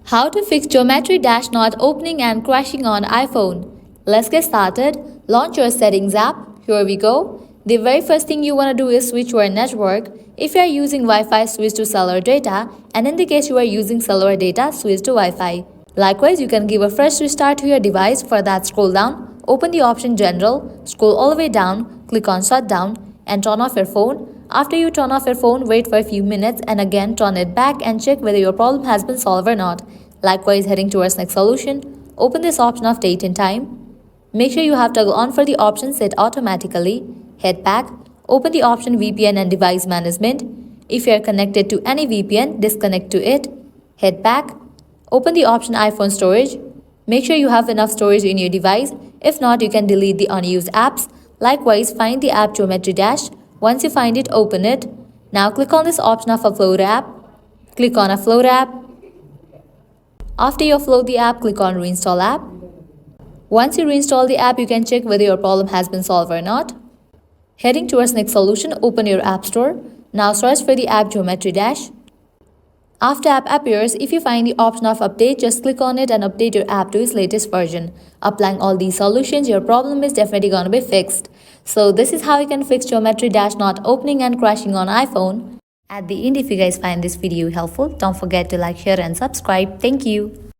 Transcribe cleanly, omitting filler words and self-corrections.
How to fix geometry dash not opening and crashing on iPhone. Let's get started. Launch your settings app. Here we go. The very first thing you want to do is switch your network. If you are using Wi-Fi, switch to cellular data, and in the case you are using cellular data, switch to Wi-Fi. Likewise, you can give a fresh restart to your device. For that, scroll down, open the option General, scroll all the way down, click on Shutdown, and turn off your phone. After you turn off your phone, wait for a few minutes and again turn it back and check whether your problem has been solved or not. Likewise, heading towards next solution, open this option of date and time. Make sure you have toggle on for the option set automatically. Head back, open the option VPN and device management. If you are connected to any VPN, disconnect to it. Head back, open the option iPhone storage. Make sure you have enough storage in your device. If not, you can delete the unused apps. Likewise, find the app Geometry Dash. Once you find it, open it. Now click on this option of Upload app. Click on Upload app. After you upload the app, click on Reinstall app. Once you reinstall the app, you can check whether your problem has been solved or not. Heading towards next solution, open your App Store. Now search for the app Geometry Dash. After app appears, if you find the option of update, just click on it and update your app to its latest version. Applying all these solutions, your problem is definitely gonna be fixed. So this is how you can fix Geometry Dash not opening and crashing on iPhone. At the end, if you guys find this video helpful, don't forget to like, share and subscribe. Thank you.